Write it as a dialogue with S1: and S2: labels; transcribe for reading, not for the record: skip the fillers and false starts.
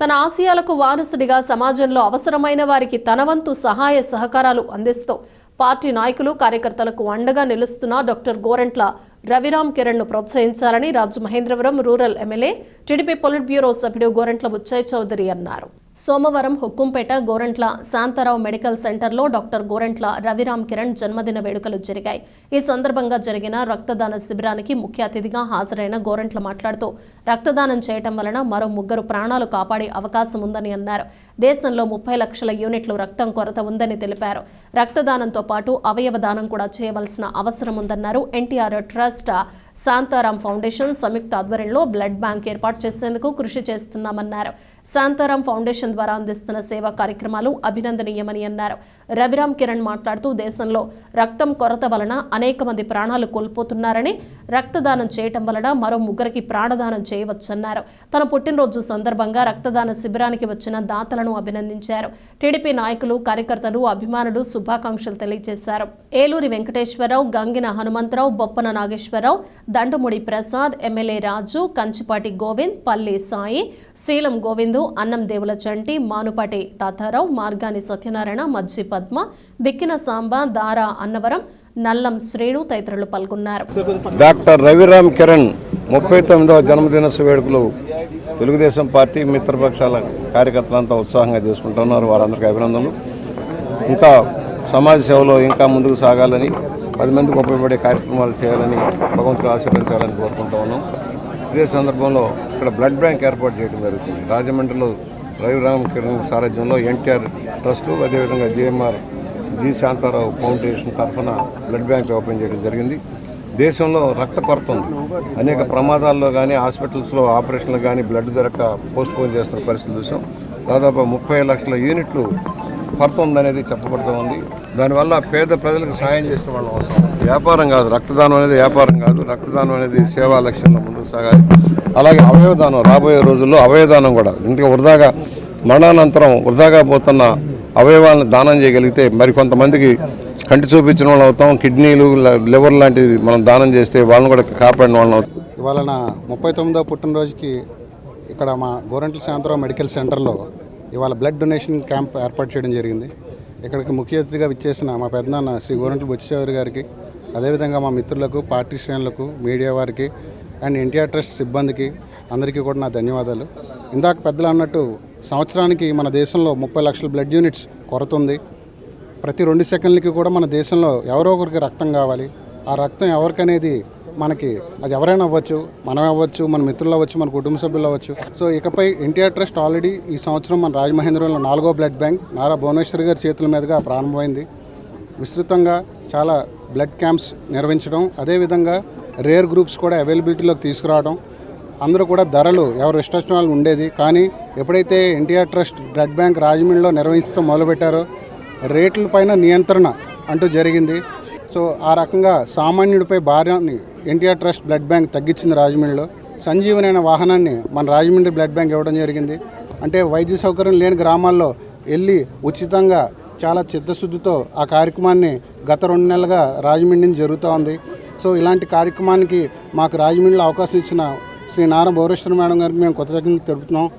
S1: తన ఆశయాలకు వారసుడిగా సమాజంలో అవసరమైన వారికి తన వంతు సహాయ సహకారాలు అందిస్తూ పార్టీ నాయకులు కార్యకర్తలకు అండగా నిలుస్తున్న డాక్టర్ గోరంట్ల రవిరామ్ కిరణ్ ను ప్రోత్సహించాలని Rajamahendravaram rural MLA TDP polit bureau సభ్యుడు గోరంట్ల బుచ్చయ్య చౌదరి అన్నారు. సోమవారం హుక్కుంపేట గోరంట్ల శాంతారావు మెడికల్ సెంటర్లో డాక్టర్ గోరంట్ల రవిరామ్ కిరణ్ జన్మదిన వేడుకలు జరిగాయి. ఈ సందర్భంగా జరిగిన రక్తదాన శిబిరానికి ముఖ్య అతిథిగా హాజరైన గోరంట్ల మాట్లాడుతూ రక్తదానం చేయటం వలన మరో 3 ప్రాణాలు కాపాడే అవకాశం ఉందని అన్నారు. దేశంలో 30 లక్షల యూనిట్లు రక్తం కొరత ఉందని తెలిపారు. రక్తదానంతో పాటు అవయవ దానం కూడా చేయవలసిన అవసరం ఉందన్నారు. ఎన్టీఆర్ ట్రస్ట్, శాంతారాం ఫౌండేషన్ సంయుక్త ఆధ్వర్యంలో బ్లడ్ బ్యాంక్ ఏర్పాటు చేసేందుకు కృషి చేస్తున్నామన్నారు. శాంతారాం ఫౌండేషన్ ద్వారా అందిస్తున్న సేవా కార్యక్రమాలు అభినందనీయమని అన్నారు. రవిరామ్ కిరణ్ మాట్లాడుతూ దేశంలో రక్తం కొరత వలన అనేక మంది ప్రాణాలు కోల్పోతున్నారని, రక్తదానం చేయటం వలన మరో 3కి ప్రాణదానం చేయవచ్చన్నారు. తన పుట్టినరోజు సందర్భంగా రక్తదాన శిబిరానికి వచ్చిన దాతలను అభినందించారు. టీడీపీ నాయకులు, కార్యకర్తలు, అభిమానులు శుభాకాంక్షలు తెలియజేశారు. ఏలూరి వెంకటేశ్వరరావు, గంగిన హనుమంతరావు, బొప్పన నాగేశ్వరరావు, దండముడి ప్రసాద్, ఎమ్మెల్యే రాజు, కంచిపాటి గోవింద్, పల్లి సాయి, శీలం గోవిందు, అన్నం దేవుల చంటి, మానుపాటి తాతారావు, మార్గాని సత్యనారాయణ, మజ్జి పద్మ, బిక్కిన సాంబ, దారా అన్నవరం, నల్లం శ్రేణు తదితరులు పాల్గొన్నారు.
S2: డాక్టర్ రవిరామ్ కిరణ్ 39వ జన్మదిన వేడుకలు తెలుగుదేశం పార్టీ మిత్రపక్షాల కార్యకర్తలంతా ఉత్సాహంగా చేసుకుంటున్నారు. వారందరికీ అభినందనలు. ఇంకా సమాజ సేవలో ఇంకా ముందుకు సాగాలని, 10 మందికి ఉపయోగపడే కార్యక్రమాలు చేయాలని, భగవంతుడు ఆశీర్వదించాలని కోరుకుంటూ ఉన్నాం. ఇదే సందర్భంలో ఇక్కడ బ్లడ్ బ్యాంక్ ఏర్పాటు చేయడం జరుగుతుంది. రాజమండ్రిలో రవిరామ్ కిరణ్ సారథ్యంలో ఎన్టీఆర్ ట్రస్టు, అదేవిధంగా జిఎంఆర్ జి శాంతారావు ఫౌండేషన్ తరఫున బ్లడ్ బ్యాంక్ ఓపెన్ చేయడం జరిగింది. దేశంలో రక్త కొరత ఉంది. అనేక ప్రమాదాల్లో కానీ, హాస్పిటల్స్లో ఆపరేషన్లు కానీ బ్లడ్ దొరక్క పోస్ట్ పోన్ చేస్తున్న పరిస్థితి చూసాం. దాదాపు 30 లక్షల యూనిట్లు కొరత ఉందనేది చెప్పబడుతూ ఉంది. దానివల్ల పేద ప్రజలకు సాయం చేసిన వాళ్ళం అవుతాం. వ్యాపారం కాదు, రక్తదానం అనేది వ్యాపారం కాదు. రక్తదానం అనేది సేవా లక్ష్యంలో ముందుకు సాగాలి. అలాగే అవయవదానం, రాబోయే రోజుల్లో అవయవదానం కూడా, ఇంకా వృధాగా మరణానంతరం వృధాగా పోతున్న అవయవాలను దానం చేయగలిగితే మరి కొంతమందికి కంటి చూపించిన వాళ్ళు అవుతాం. కిడ్నీలు, లివర్ లాంటివి మనం దానం చేస్తే వాళ్ళని కూడా కాపాడిన వాళ్ళని అవుతాం.
S3: ఇవాళ నా 39వ పుట్టినరోజుకి ఇక్కడ మా గోరంట్ల శాంతారావు మెడికల్ సెంటర్లో ఇవాళ బ్లడ్ డొనేషన్ క్యాంప్ ఏర్పాటు చేయడం జరిగింది. ఇక్కడికి ముఖ్య అతిథిగా విచ్చేసిన మా పెద్దనాన్న శ్రీ గోరంట్ల బుచ్చయ్య గారికి, అదేవిధంగా మా మిత్రులకు, పార్టీ శ్రేణులకు, మీడియా వారికి అండ్ ఎన్టీఆర్ ట్రస్ట్ సిబ్బందికి అందరికీ కూడా నా ధన్యవాదాలు. ఇందాక పెద్దలు అన్నట్టు సంవత్సరానికి మన దేశంలో 30 లక్షల బ్లడ్ యూనిట్స్ కొరత ఉంది. ప్రతి 2 సెకండ్లకి కూడా మన దేశంలో ఎవరో ఒకరికి రక్తం కావాలి. ఆ రక్తం ఎవరికనేది మనకి అది ఎవరైనా అవ్వచ్చు, మనం అవ్వచ్చు, మన మిత్రులు అవ్వచ్చు, మన కుటుంబ సభ్యులు అవ్వచ్చు. సో ఇకపై ఎన్టీఆర్ ట్రస్ట్ ఆల్రెడీ ఈ సంవత్సరం మన రాజమహేంద్రవరంలో 4వ బ్లడ్ బ్యాంక్ నారా భువనేశ్వర్ గారి చేతుల మీదుగా ప్రారంభమైంది. విస్తృతంగా చాలా బ్లడ్ క్యాంప్స్ నిర్వహించడం, అదేవిధంగా రేర్ గ్రూప్స్ కూడా అవైలబిలిటీలోకి తీసుకురావడం. అందరూ కూడా ధరలు ఎవరు ఇష్టం వాళ్ళు ఉండేది, కానీ ఎప్పుడైతే ఎన్టీఆర్ ట్రస్ట్ బ్లడ్ బ్యాంక్ రాజమండ్రిలో నిర్వహించడం మొదలుపెట్టారో రేట్లపైన నియంత్రణ అంటూ జరిగింది. సో ఆ రకంగా సామాన్యుడిపై భారాన్ని ఎన్టీఆర్ ట్రస్ట్ బ్లడ్ బ్యాంక్ తగ్గించింది. రాజమండ్రిలో సంజీవని అనే వాహనాన్ని మన రాజమండ్రి బ్లడ్ బ్యాంక్ ఇవ్వడం జరిగింది. అంటే వైద్య సౌకర్యం లేని గ్రామాల్లో వెళ్ళి ఉచితంగా చాలా చిత్తశుద్ధితో ఆ కార్యక్రమాన్ని గత 2 నెలలుగా రాజమండ్రి నుంచి జరుగుతూ ఉంది. సో ఇలాంటి కార్యక్రమానికి మాకు రాజమండ్రిలో అవకాశం ఇచ్చిన శ్రీ నారా భువనేశ్వర్ మేడం గారికి మేము కృతజ్ఞతలు తెలుపుతున్నాం.